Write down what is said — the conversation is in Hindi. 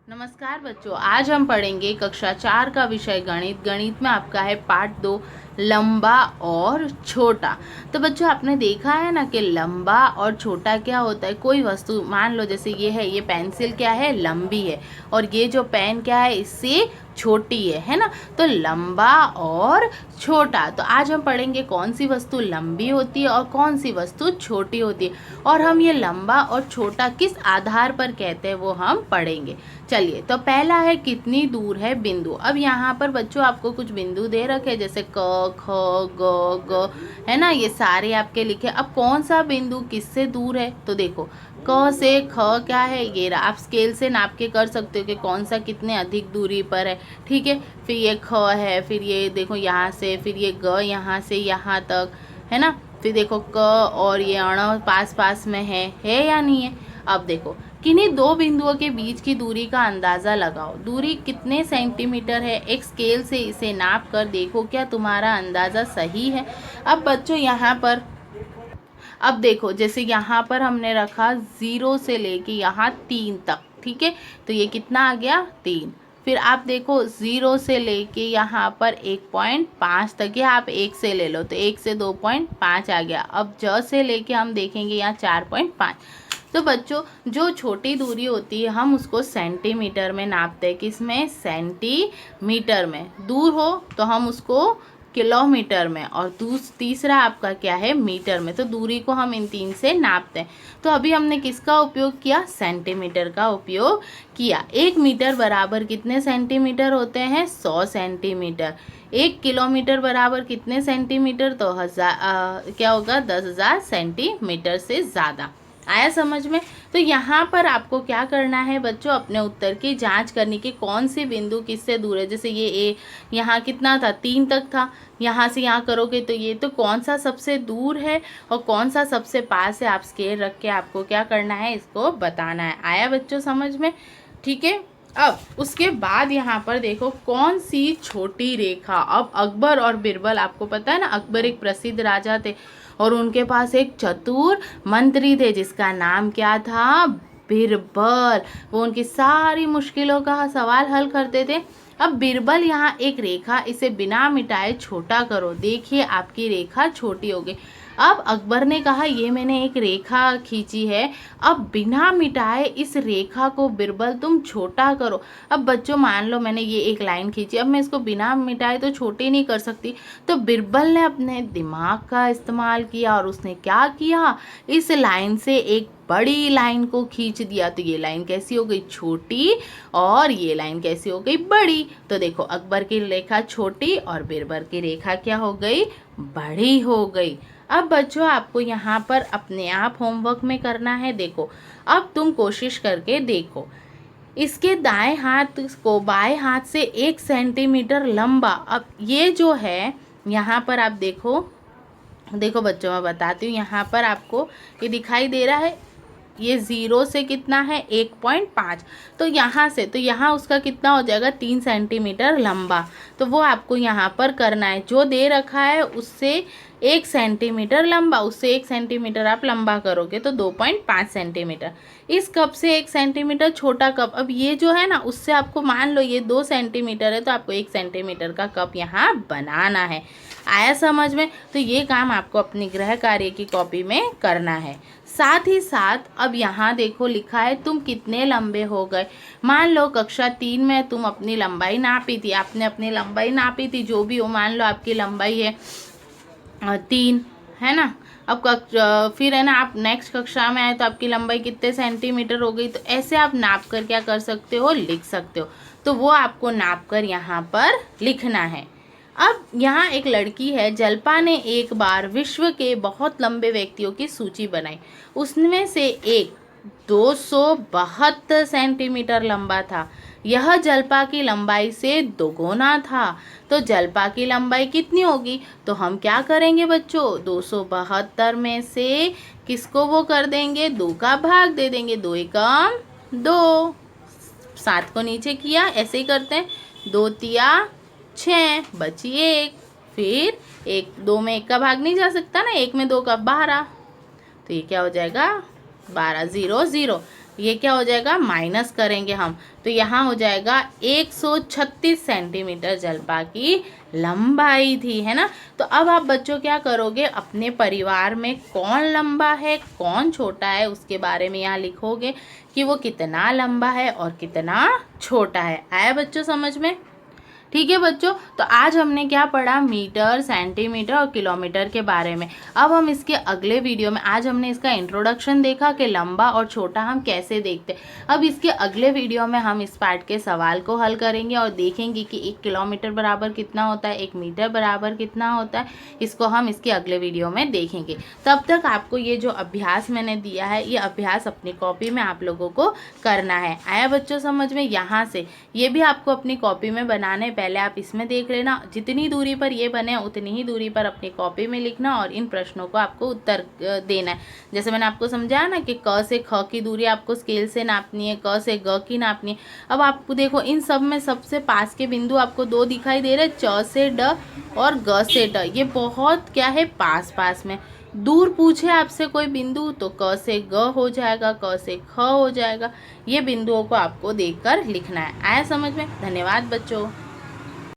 नमस्कार बच्चों, आज हम पढ़ेंगे कक्षा 4 का विषय गणित। गणित में आपका है पार्ट 2, लंबा और छोटा। तो बच्चों, आपने देखा है ना कि लंबा और छोटा क्या होता है। कोई वस्तु मान लो, जैसे ये है, ये पेंसिल क्या है, लंबी है, और ये जो पेन क्या है, इससे छोटी है ना। तो लंबा और छोटा। तो आज हम पढ़ेंगे कौन सी वस्तु लंबी होती है और कौन सी वस्तु छोटी होती है, और हम ये लंबा और छोटा किस आधार पर कहते हैं वो हम पढ़ेंगे। चलिए, तो पहला है कितनी दूर है बिंदु। अब यहाँ पर बच्चों आपको कुछ बिंदु दे रखे, जैसे क, ख, ग है ना, ये सारे आपके लिखे। अब कौन सा बिंदु किससे दूर है, तो देखो क से ख क्या है, ये रहा। आप स्केल से नाप के कर सकते हो कि कौन सा कितने अधिक दूरी पर है, ठीक है। फिर ये ख है, फिर ये देखो यहाँ से, फिर ये ग यहाँ से यहाँ तक, है ना। फिर देखो क और ये अण पास पास में है या नहीं है। अब देखो किन्हीं दो बिंदुओं के बीच की दूरी का अंदाज़ा लगाओ। दूरी कितने सेंटीमीटर है, एक स्केल से इसे नाप कर देखो क्या तुम्हारा अंदाज़ा सही है। अब बच्चों यहाँ पर अब देखो, जैसे यहाँ पर हमने रखा 0 से लेके यहाँ 3 तक, ठीक है। तो ये कितना आ गया, 3। फिर आप देखो 0 से लेके यहाँ पर 1.5 तक, या आप 1 से ले लो तो 1 से 2.5 आ गया। अब ज से लेके हम देखेंगे यहाँ 4.5। तो बच्चों, जो छोटी दूरी होती है हम उसको सेंटीमीटर में नापते हैं। किसमें, सेंटीमीटर में। दूर हो तो हम उसको किलोमीटर में, और तीसरा आपका क्या है, मीटर में। तो दूरी को हम इन 3 से नापते हैं। तो अभी हमने किसका उपयोग किया, सेंटीमीटर का उपयोग किया। 1 मीटर बराबर कितने सेंटीमीटर होते हैं, 100 सेंटीमीटर। 1 किलोमीटर बराबर कितने सेंटीमीटर, तो क्या होगा, 10,000 सेंटीमीटर से ज़्यादा। आया समझ में। तो यहाँ पर आपको क्या करना है बच्चों, अपने उत्तर की जांच करनी कि कौन सी बिंदु किससे दूर है। जैसे ये ए यहाँ कितना था, 3 तक था। यहाँ से यहाँ करोगे तो ये, तो कौन सा सबसे दूर है और कौन सा सबसे पास है, आप स्केल रख के आपको क्या करना है, इसको बताना है। आया बच्चों समझ में, ठीक है। अब उसके बाद यहाँ पर देखो कौन सी छोटी रेखा। अब अकबर और बिरबल, आपको पता है ना, अकबर एक प्रसिद्ध राजा थे और उनके पास एक चतुर मंत्री थे जिसका नाम क्या था, बिरबल। वो उनकी सारी मुश्किलों का सवाल हल करते थे। अब बिरबल यहाँ एक रेखा, इसे बिना मिटाए छोटा करो। देखिए आपकी रेखा छोटी हो गई। अब अकबर ने कहा ये मैंने एक रेखा खींची है, अब बिना मिटाए इस रेखा को बिरबल तुम छोटा करो। अब बच्चों मान लो मैंने ये एक लाइन खींची, अब मैं इसको बिना मिटाए तो छोटी नहीं कर सकती। तो बिरबल ने अपने दिमाग का इस्तेमाल किया और उसने क्या किया, इस लाइन से एक बड़ी लाइन को खींच दिया। तो ये लाइन कैसी हो गई, छोटी, और ये लाइन कैसी हो गई, बड़ी। तो देखो अकबर की रेखा छोटी और बिरबल की रेखा क्या हो गई, बड़ी हो गई। अब बच्चों आपको यहाँ पर अपने आप होमवर्क में करना है। देखो अब तुम कोशिश करके देखो, इसके दाएं हाथ को बाएं हाथ से 1 सेंटीमीटर लंबा। अब ये जो है यहाँ पर आप देखो, देखो बच्चों मैं बताती हूँ, यहाँ पर आपको ये दिखाई दे रहा है, ये 0 से कितना है, 1.5। तो यहाँ से, तो यहाँ उसका कितना हो जाएगा, 3 सेंटीमीटर लंबा। तो वो आपको यहाँ पर करना है, जो दे रखा है उससे 1 सेंटीमीटर लंबा, उससे 1 सेंटीमीटर आप लंबा करोगे तो 2.5 सेंटीमीटर। इस कप से 1 सेंटीमीटर छोटा कप। अब ये जो है ना, उससे आपको मान लो ये 2 सेंटीमीटर है, तो आपको 1 सेंटीमीटर का कप यहाँ बनाना है। आया समझ में। तो ये काम आपको अपनी गृह कार्य की कॉपी में करना है। साथ ही साथ अब यहाँ देखो लिखा है तुम कितने लंबे हो गए। मान लो कक्षा 3 में तुम अपनी लंबाई नापी थी, आपने अपनी लंबाई नापी थी, जो भी हो, मान लो आपकी लंबाई है 3, है ना। अब फिर है ना, आप नेक्स्ट कक्षा में आए तो आपकी लंबाई कितने सेंटीमीटर हो गई। तो ऐसे आप नाप कर क्या कर सकते हो, लिख सकते हो। तो वो आपको नाप कर यहाँ पर लिखना है। अब यहाँ एक लड़की है, जल्पा ने एक बार विश्व के बहुत लंबे व्यक्तियों की सूची बनाई। उसमें से एक 272 सेंटीमीटर लंबा था। यह जल्पा की लंबाई से दोगुना था। तो जल्पा की लंबाई कितनी होगी, तो हम क्या करेंगे बच्चों, 272 में से किसको वो कर देंगे, 2 का भाग दे देंगे। 2 एकम 2, 7 को नीचे किया, ऐसे ही करते हैं। 2 तिया 6, बची 1। फिर 2 में 1 का भाग नहीं जा सकता ना, 1 में 2 का 12। तो ये क्या हो जाएगा, 12, 0, 0। ये क्या हो जाएगा, माइनस करेंगे हम, तो यहाँ हो जाएगा 136 सेंटीमीटर जलपा की लंबाई थी, है ना। तो अब आप बच्चों क्या करोगे, अपने परिवार में कौन लंबा है कौन छोटा है उसके बारे में यहाँ लिखोगे कि वो कितना लंबा है और कितना छोटा है। आया बच्चों समझ में? ठीक है बच्चों, तो आज हमने क्या पढ़ा, मीटर, सेंटीमीटर और किलोमीटर के बारे में। अब हम इसके अगले वीडियो में, आज हमने इसका इंट्रोडक्शन देखा कि लंबा और छोटा हम कैसे देखते। अब इसके अगले वीडियो में हम इस पार्ट के सवाल को हल करेंगे और देखेंगे कि 1 किलोमीटर बराबर कितना होता है, 1 मीटर बराबर कितना होता है। इसको हम इसके अगले वीडियो में देखेंगे। तब तक आपको ये जो अभ्यास मैंने दिया है, ये अभ्यास अपनी कॉपी में आप लोगों को करना है। आया बच्चों समझ में? यहाँ से ये भी आपको अपनी कॉपी में बनाने, पहले आप इसमें देख लेना, जितनी दूरी पर ये बने उतनी ही दूरी पर अपनी कॉपी में लिखना और इन प्रश्नों को आपको उत्तर देना है। जैसे मैंने आपको समझाया ना कि क से ख की दूरी आपको स्केल से नापनी है, क से ग की नापनी है। अब आपको देखो इन सब में सबसे पास के बिंदु आपको 2 दिखाई दे रहे, च से ड और ग से ड। ये बहुत क्या है, पास पास में। दूर पूछे आपसे कोई बिंदु तो क से ग हो जाएगा, क से ख हो जाएगा। ये बिंदुओं को आपको देखकर लिखना है। आया समझ में? धन्यवाद बच्चों।